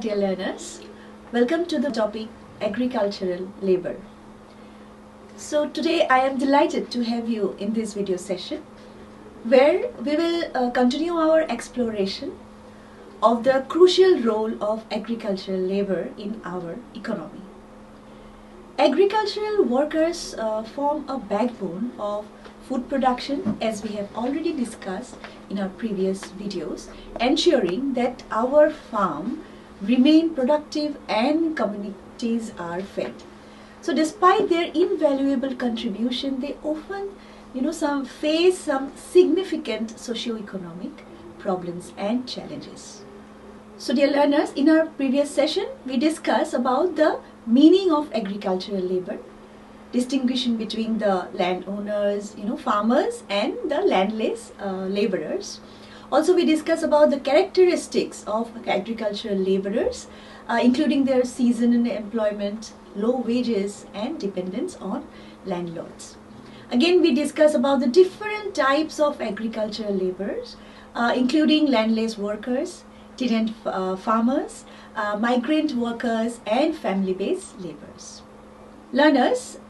dear learners. Welcome to the topic agricultural labor. So today I am delighted to have you in this video session where we will continue our exploration of the crucial role of agricultural labor in our economy. Agricultural workers form a backbone of food production, as we have already discussed in our previous videos, ensuring that our farm remain productive and communities are fed. So despite their invaluable contribution, they often face some significant socio-economic problems and challenges. So dear learners, in our previous session we discussed about the meaning of agricultural labor, distinguishing between the landowners, farmers, and the landless laborers. Also, we discuss about the characteristics of agricultural laborers, including their seasonal employment, low wages, and dependence on landlords. Again, we discuss about the different types of agricultural laborers, including landless workers, tenant farmers, migrant workers, and family-based laborers. Learners,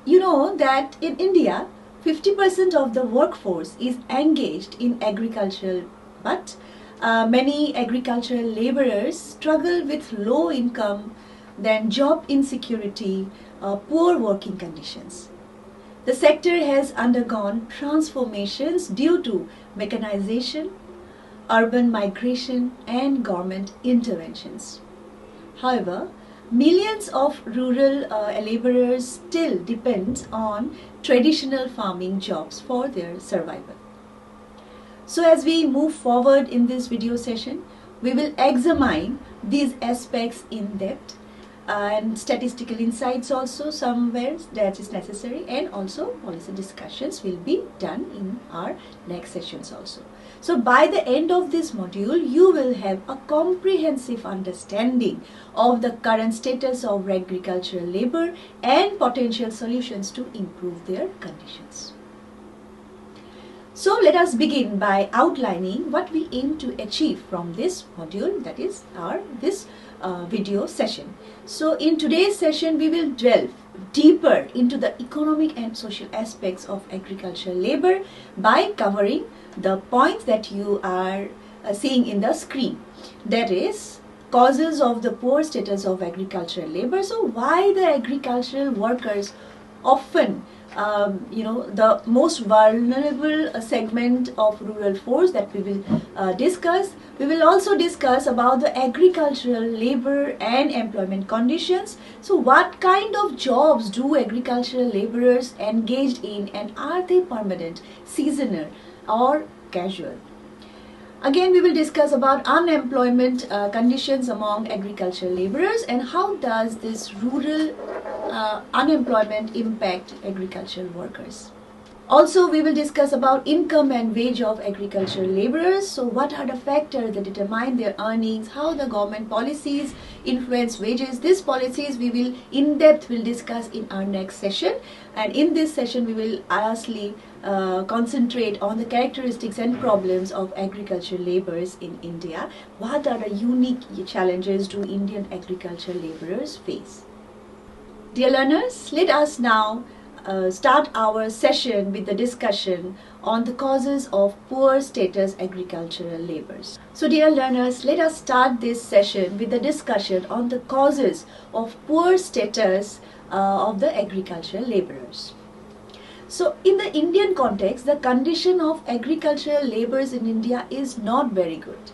you know that in India, 50% of the workforce is engaged in agriculture, but many agricultural laborers struggle with low income, then job insecurity, poor working conditions. The sector has undergone transformations due to mechanization, urban migration, and government interventions. However, millions of rural laborers still depend on traditional farming jobs for their survival. So as we move forward in this video session, we will examine these aspects in depth and statistical insights also somewhere that is necessary, and also policy discussions will be done in our next sessions also. So by the end of this module, you will have a comprehensive understanding of the current status of agricultural labor and potential solutions to improve their conditions. So let us begin by outlining what we aim to achieve from this module, that is this video session. So in today's session, we will delve deeper into the economic and social aspects of agricultural labor by covering the points that you are seeing in the screen. That is, causes of the poor status of agricultural labor. So why the agricultural workers often the most vulnerable segment of rural force that we will discuss. We will also discuss about the agricultural labor and employment conditions. So what kind of jobs do agricultural laborers engaged in, and are they permanent, seasonal, or casual? Again, we will discuss about unemployment conditions among agricultural laborers and how does this rural unemployment impact agricultural workers. Also, we will discuss about income and wage of agricultural laborers. So what are the factors that determine their earnings, how the government policies influence wages. These policies we will in depth discuss in our next session, and in this session we will lastly concentrate on the characteristics and problems of agricultural laborers in India. What are the unique challenges do Indian agricultural laborers face? Dear learners, let us now start our session with the discussion on the causes of poor status agricultural laborers. So dear learners, let us start this session with the discussion on the causes of poor status of the agricultural laborers. So in the Indian context, the condition of agricultural laborers in India is not very good.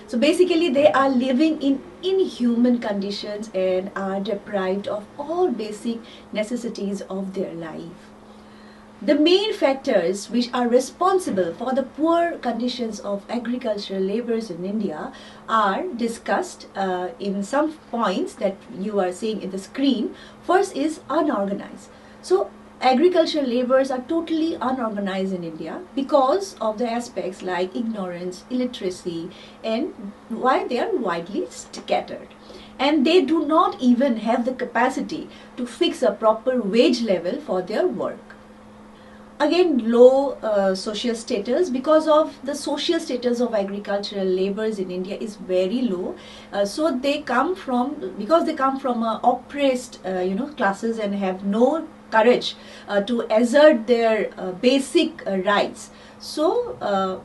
So basically they are living in inhuman conditions and are deprived of all basic necessities of their life. The main factors which are responsible for the poor conditions of agricultural laborers in India are discussed in some points that you are seeing in the screen. First is unorganized. So agricultural laborers are totally unorganized in India because of the aspects like ignorance, illiteracy, and why they are widely scattered. And they do not even have the capacity to fix a proper wage level for their work. Again, low social status, because of the social status of agricultural laborers in India is very low. So they come from, because they come from oppressed classes and have no courage to assert their basic rights. So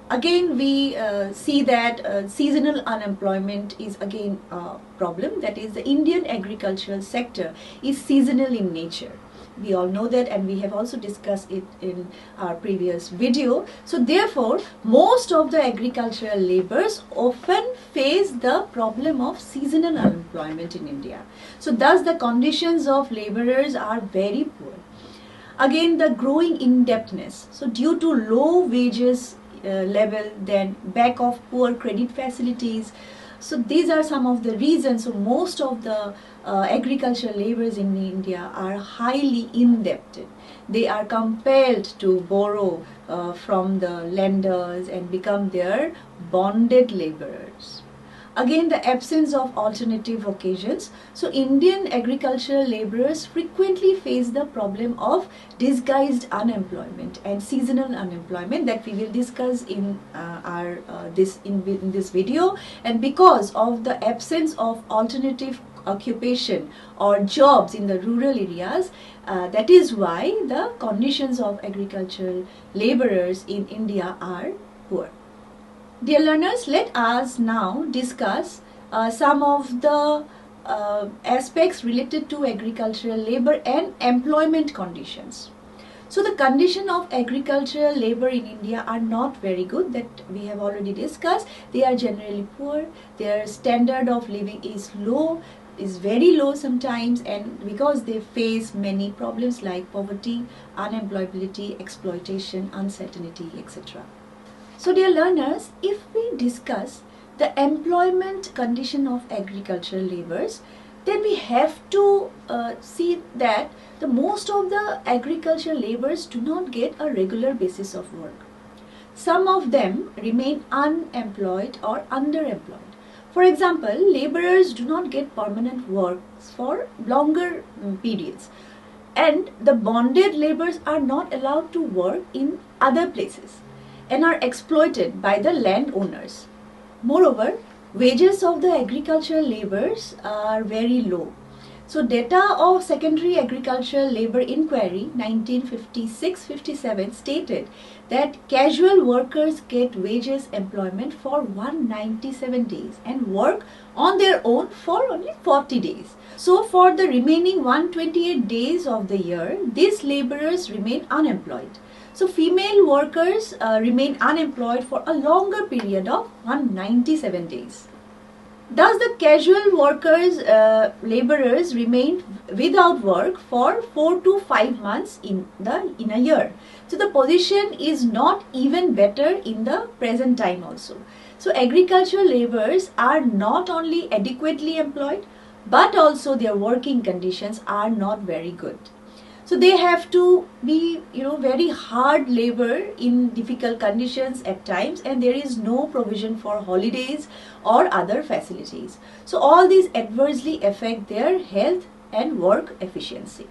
again we see that seasonal unemployment is again a problem. That is, the Indian agricultural sector is seasonal in nature. We all know that, and we have also discussed it in our previous video. So therefore, most of the agricultural laborers often face the problem of seasonal unemployment in India. So thus the conditions of laborers are very poor. Again, the growing indebtedness. So due to low wages level, then back of poor credit facilities. So these are some of the reasons. So most of the agricultural laborers in India are highly indebted. They are compelled to borrow from the lenders and become their bonded laborers. Again, the absence of alternative vocations. So Indian agricultural laborers frequently face the problem of disguised unemployment and seasonal unemployment that we will discuss in this video. And because of the absence of alternative occupation or jobs in the rural areas, that is why the conditions of agricultural laborers in India are poor. Dear learners, let us now discuss some of the aspects related to agricultural labor and employment conditions. So the condition of agricultural labor in India are not very good, that we have already discussed. They are generally poor, their standard of living is low, is very low sometimes, and because they face many problems like poverty, unemployability, exploitation, uncertainty, etc. So dear learners, if we discuss the employment condition of agricultural laborers, then we have to see that the most of the agricultural laborers do not get a regular basis of work. Some of them remain unemployed or underemployed. For example, laborers do not get permanent work for longer periods, and the bonded laborers are not allowed to work in other places and are exploited by the landowners. Moreover, wages of the agricultural laborers are very low. So data of Secondary Agricultural Labor Inquiry 1956-57 stated that casual workers get wages employment for 197 days and work on their own for only 40 days. So for the remaining 128 days of the year, these laborers remain unemployed. So female workers remain unemployed for a longer period of 197 days. Thus the casual workers, laborers remain without work for 4 to 5 months in a year. So the position is not even better in the present time also. So agricultural laborers are not only adequately employed, but also their working conditions are not very good. So they have to be, very hard labor in difficult conditions at times, and there is no provision for holidays or other facilities. So all these adversely affect their health and work efficiency.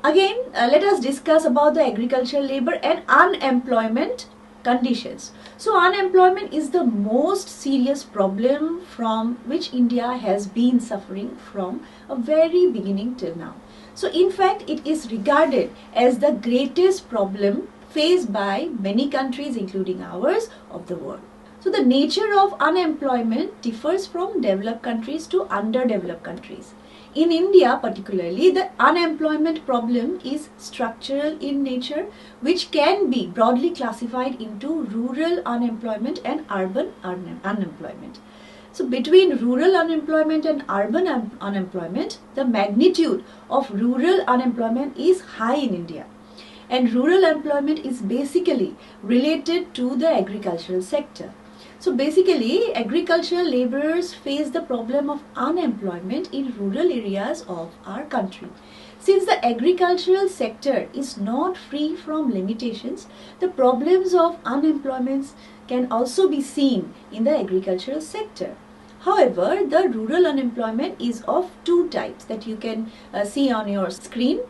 Again, let us discuss about the agricultural labor and unemployment conditions. So unemployment is the most serious problem from which India has been suffering from a very beginning till now. So in fact, it is regarded as the greatest problem faced by many countries, including ours, of the world. So the nature of unemployment differs from developed countries to underdeveloped countries. In India particularly, the unemployment problem is structural in nature, which can be broadly classified into rural unemployment and urban unemployment. So between rural unemployment and urban unemployment, the magnitude of rural unemployment is high in India. And rural employment is basically related to the agricultural sector. So basically, agricultural laborers face the problem of unemployment in rural areas of our country. Since the agricultural sector is not free from limitations, the problems of unemployment can also be seen in the agricultural sector. However, the rural unemployment is of two types that you can see on your screen.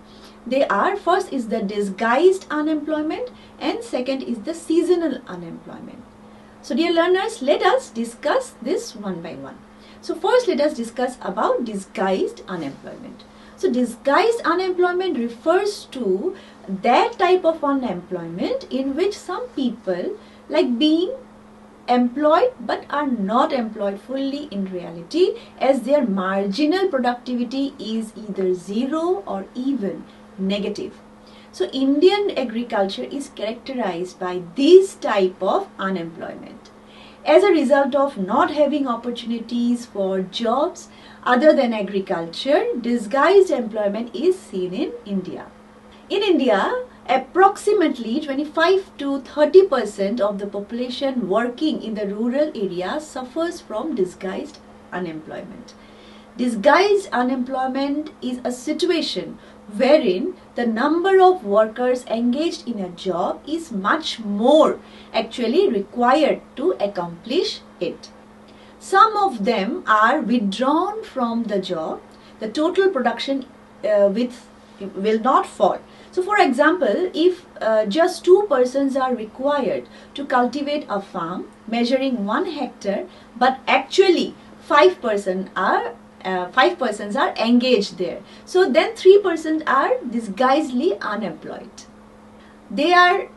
They are, first is the disguised unemployment and second is the seasonal unemployment. So dear learners, let us discuss this one by one. So first let us discuss about disguised unemployment. So disguised unemployment refers to that type of unemployment in which some people like being employed but are not employed fully in reality, as their marginal productivity is either zero or even negative. So Indian agriculture is characterized by this type of unemployment. As a result of not having opportunities for jobs other than agriculture, disguised employment is seen in India. In India, approximately 25 to 30% of the population working in the rural area suffers from disguised unemployment. Disguised unemployment is a situation wherein the number of workers engaged in a job is much more actually required to accomplish it. Some of them are withdrawn from the job. The total production will not fall. So for example, if just 2 persons are required to cultivate a farm measuring 1 hectare, but actually 5 persons are engaged there. So then 3 persons are disguisedly unemployed. They are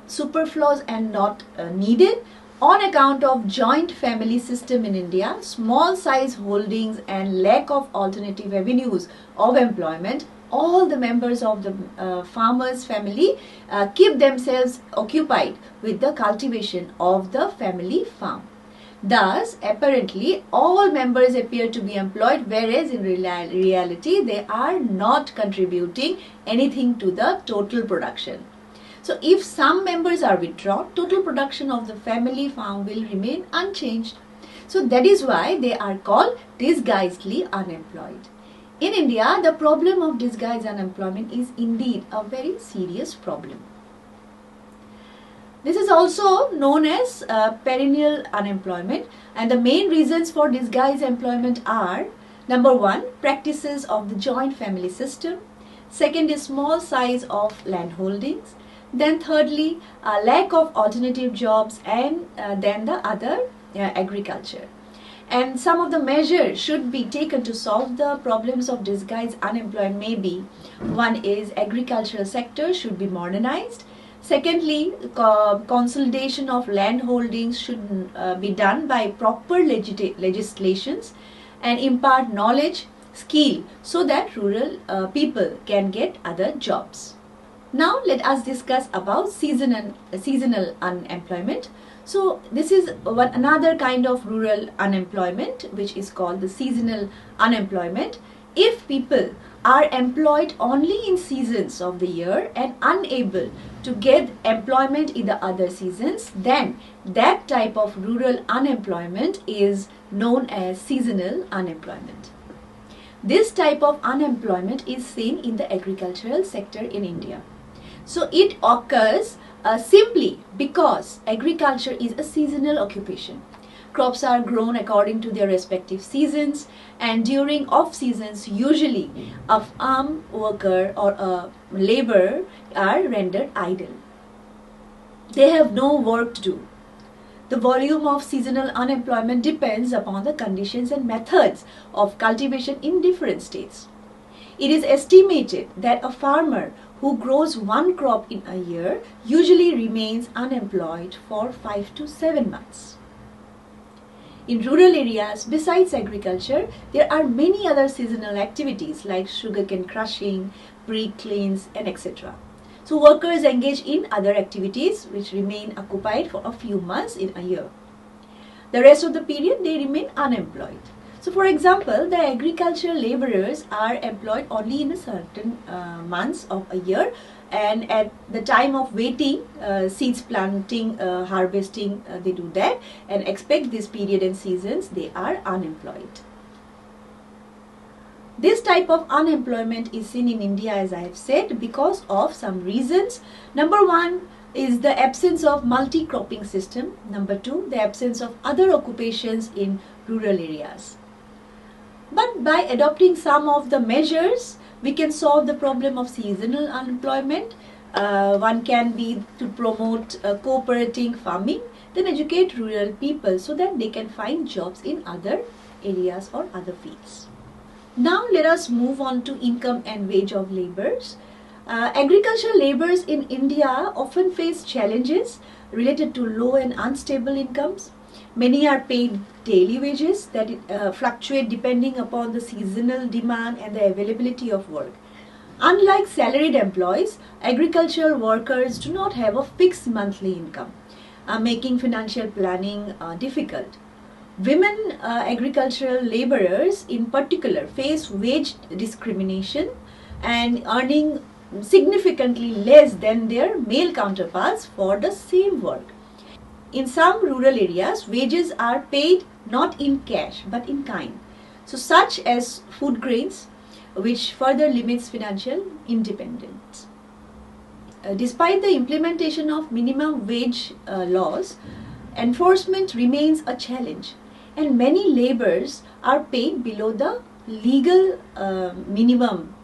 superfluous and not needed on account of joint family system in India, small size holdings and lack of alternative avenues of employment. All the members of the farmer's family keep themselves occupied with the cultivation of the family farm. Thus, apparently, all members appear to be employed, whereas in reality, they are not contributing anything to the total production. So, if some members are withdrawn, total production of the family farm will remain unchanged. So, that is why they are called disguisedly unemployed. In India, the problem of disguised unemployment is indeed a very serious problem. This is also known as perennial unemployment, and the main reasons for disguised employment are: number 1, practices of the joint family system; second is small size of land holdings; then thirdly, lack of alternative jobs, and then the other agriculture. And some of the measures should be taken to solve the problems of disguised unemployment may be: one is agricultural sector should be modernized. Secondly, consolidation of land holdings should be done by proper legislations and impart knowledge, skill, so that rural people can get other jobs. Now let us discuss about seasonal unemployment. So this is another kind of rural unemployment, which is called the seasonal unemployment. If people are employed only in seasons of the year and unable to get employment in the other seasons, then that type of rural unemployment is known as seasonal unemployment. This type of unemployment is seen in the agricultural sector in India. So it occurs simply because agriculture is a seasonal occupation. Crops are grown according to their respective seasons, and during off seasons usually a farm worker or a laborer are rendered idle. They have no work to do. The volume of seasonal unemployment depends upon the conditions and methods of cultivation in different states. It is estimated that a farmer who grows one crop in a year usually remains unemployed for 5 to 7 months. In rural areas, besides agriculture, there are many other seasonal activities like sugarcane crushing, brick kilns, and etc. So workers engage in other activities which remain occupied for a few months in a year. The rest of the period they remain unemployed. So for example, the agricultural laborers are employed only in a certain months of a year, and at the time of waiting, seeds planting, harvesting, they do that, and expect this period and seasons they are unemployed. This type of unemployment is seen in India, as I have said, because of some reasons. Number 1 is the absence of multi-cropping system. Number 2, the absence of other occupations in rural areas. But by adopting some of the measures, We can solve the problem of seasonal unemployment. One can be to promote cooperating farming, then educate rural people so that they can find jobs in other areas or other fields. Now let us move on to income and wage of laborers. Agricultural laborers in India often face challenges related to low and unstable incomes. Many are paid daily wages that fluctuate depending upon the seasonal demand and the availability of work. Unlike salaried employees, agricultural workers do not have a fixed monthly income, making financial planning difficult. Women agricultural laborers in particular face wage discrimination and earning significantly less than their male counterparts for the same work. In some rural areas, wages are paid not in cash but in kind, so such as food grains, which further limits financial independence. Despite the implementation of minimum wage laws, enforcement remains a challenge, and many laborers are paid below the legal minimum.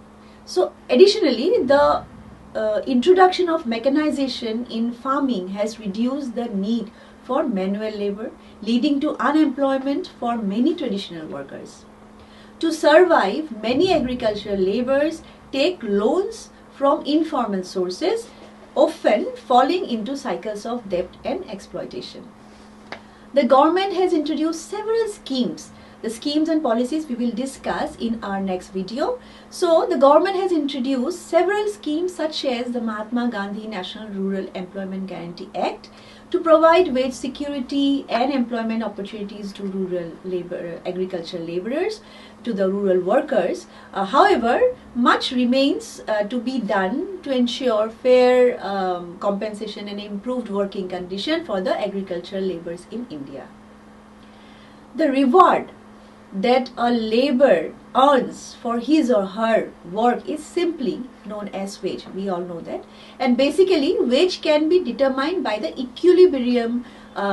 So additionally, the introduction of mechanization in farming has reduced the need for manual labor, leading to unemployment for many traditional workers. To survive, many agricultural laborers take loans from informal sources, often falling into cycles of debt and exploitation. The government has introduced several schemes. The schemes and policies we will discuss in our next video. So, the government has introduced several schemes such as the Mahatma Gandhi National Rural Employment Guarantee Act to provide wage security and employment opportunities to rural agricultural laborers, to the rural workers. However, much remains to be done to ensure fair compensation and improved working condition for the agricultural laborers in India. The reward that a laborer earns for his or her work is simply known as wage. We all know that. And basically, wage can be determined by the equilibrium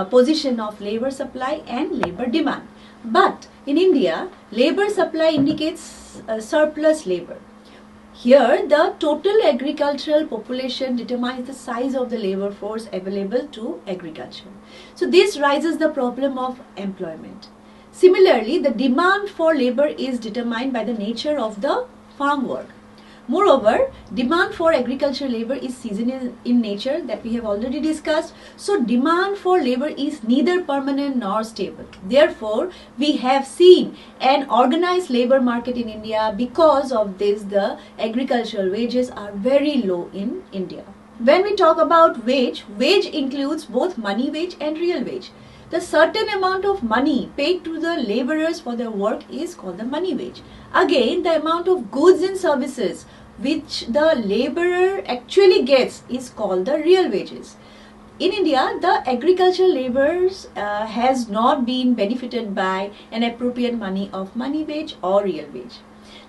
position of labor supply and labor demand. But in India, labor supply indicates surplus labor. Here, the total agricultural population determines the size of the labor force available to agriculture. So this raises the problem of employment. Similarly, the demand for labor is determined by the nature of the farm work. Moreover, demand for agricultural labor is seasonal in nature, that we have already discussed. So, demand for labor is neither permanent nor stable. Therefore, we have seen an organized labor market in India. Because of this, the agricultural wages are very low in India. When we talk about wage, wage includes both money wage and real wage. The certain amount of money paid to the laborers for their work is called the money wage. Again, the amount of goods and services which the laborer actually gets is called the real wages. In India, the agricultural laborers has not been benefited by an appropriate money of money wage or real wage.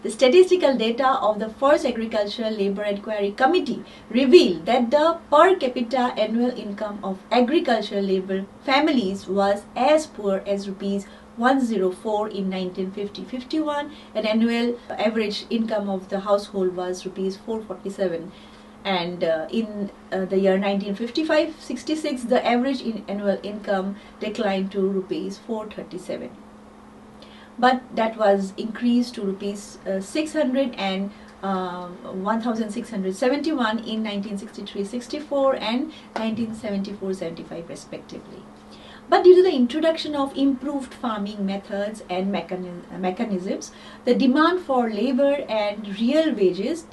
The statistical data of the first Agricultural Labour Enquiry Committee revealed that the per capita annual income of agricultural labour families was as poor as rupees 104 in 1950-51, and annual average income of the household was rupees 447. And in the year 1955-66, the average annual income declined to rupees 437. But that was increased to rupees 600 and 1671 in 1963-64 and 1974-75 respectively. But due to the introduction of improved farming methods and mechanisms, the demand for labor and real wages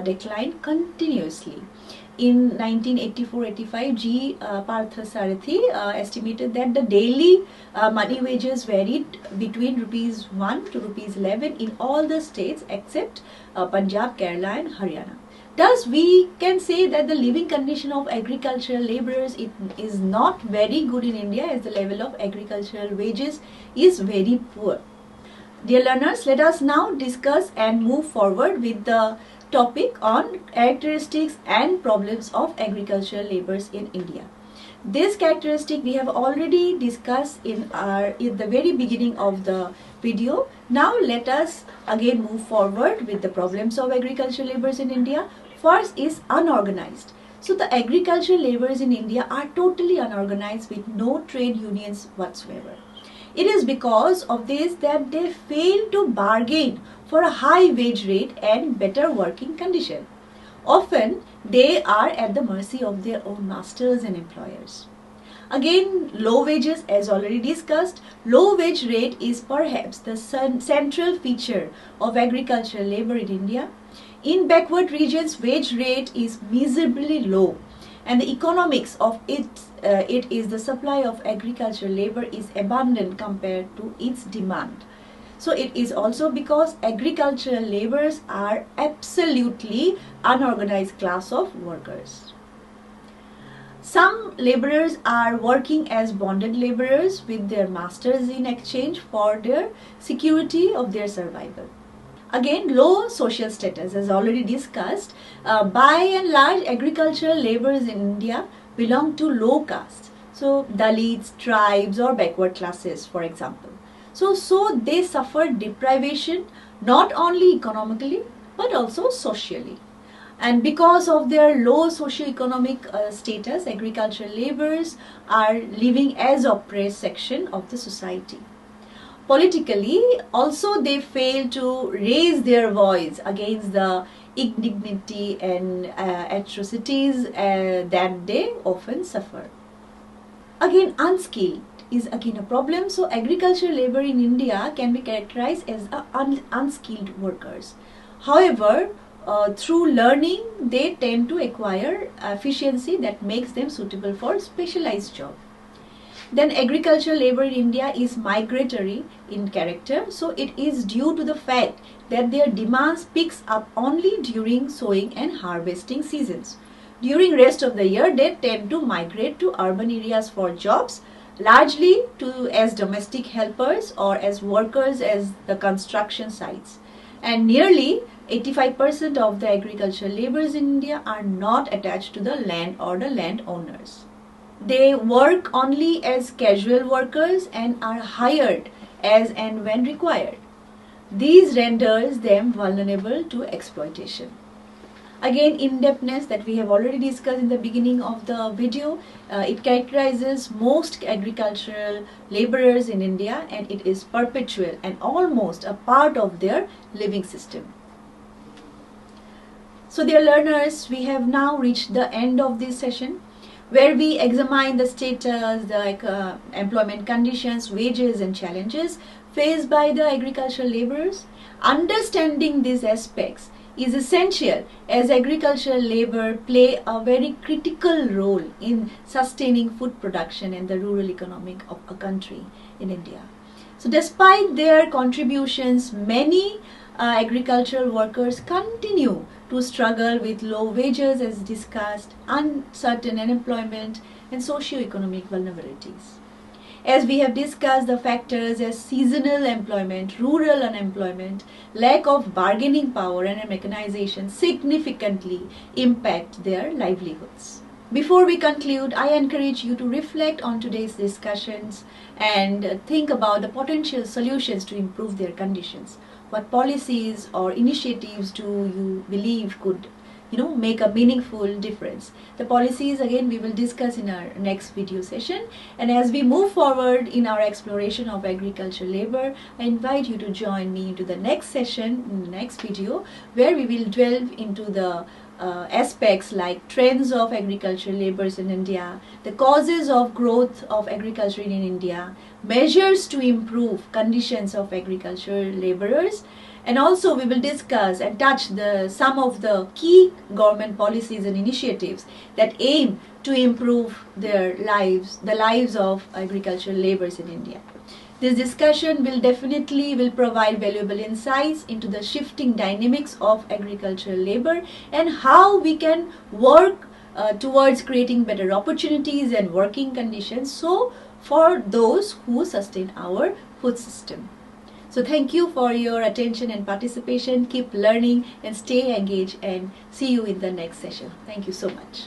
declined continuously. In 1984-85, G. Parthasarathi estimated that the daily money wages varied between rupees 1 to rupees 11 in all the states except Punjab, Kerala and Haryana. Thus, we can say that the living condition of agricultural laborers is not very good in India, as the level of agricultural wages is very poor. Dear learners, let us now discuss and move forward with the topic on characteristics and problems of agricultural laborers in India. This characteristic we have already discussed in the very beginning of the video. Now let us again move forward with the problems of agricultural laborers in India. First is unorganized. So the agricultural laborers in India are totally unorganized with no trade unions whatsoever. It is because of this that they fail to bargain for a high wage rate and better working condition. Often they are at the mercy of their own masters and employers. Again, low wages, as already discussed, low wage rate is perhaps the central feature of agricultural labor in India. In backward regions, wage rate is miserably low, and the economics of it is the supply of agricultural labor is abundant compared to its demand. So it is also because agricultural laborers are absolutely unorganized class of workers. Some laborers are working as bonded laborers with their masters in exchange for their security of their survival. Again, low social status, as already discussed, by and large agricultural laborers in India belong to low caste. So Dalits, tribes or backward classes, for example. So they suffer deprivation not only economically but also socially. And because of their low socio-economic status, agricultural laborers are living as oppressed section of the society. Politically, also they fail to raise their voice against the indignity and atrocities that they often suffer. Again, unskilled is again a problem. So agricultural labor in India can be characterized as unskilled workers. However, through learning, they tend to acquire efficiency that makes them suitable for specialized job. Then agricultural labor in India is migratory in character. So it is due to the fact that their demands picks up only during sowing and harvesting seasons. During rest of the year, they tend to migrate to urban areas for jobs, largely as domestic helpers or as workers as the construction sites. And nearly 85% of the agricultural laborers in India are not attached to the land or the landowners. They work only as casual workers and are hired as and when required. These renders them vulnerable to exploitation. Again, indebtedness that we have already discussed in the beginning of the video, it characterizes most agricultural laborers in India, and it is perpetual and almost a part of their living system. So dear learners, we have now reached the end of this session, where we examine the status, the employment conditions, wages and challenges faced by the agricultural laborers. Understanding these aspects is essential, as agricultural labor play a very critical role in sustaining food production and the rural economic of a country in India. So despite their contributions, many agricultural workers continue to struggle with low wages, as discussed, uncertain unemployment and socio-economic vulnerabilities. As we have discussed, the factors as seasonal employment, rural unemployment, lack of bargaining power and mechanization significantly impact their livelihoods. Before we conclude, I encourage you to reflect on today's discussions and think about the potential solutions to improve their conditions. What policies or initiatives do you believe could make a meaningful difference? The policies, again, we will discuss in our next video session. And as we move forward in our exploration of agricultural labor, I invite you to join me into the next session, in the next video, where we will delve into the aspects like trends of agricultural laborers in India, the causes of growth of agriculture in India, measures to improve conditions of agricultural laborers, and also we will discuss and touch some of the key government policies and initiatives that aim to improve their lives, the lives of agricultural laborers in India. This discussion will definitely provide valuable insights into the shifting dynamics of agricultural labor and how we can work towards creating better opportunities and working conditions for those who sustain our food system. So thank you for your attention and participation. Keep learning and stay engaged, and see you in the next session. Thank you so much.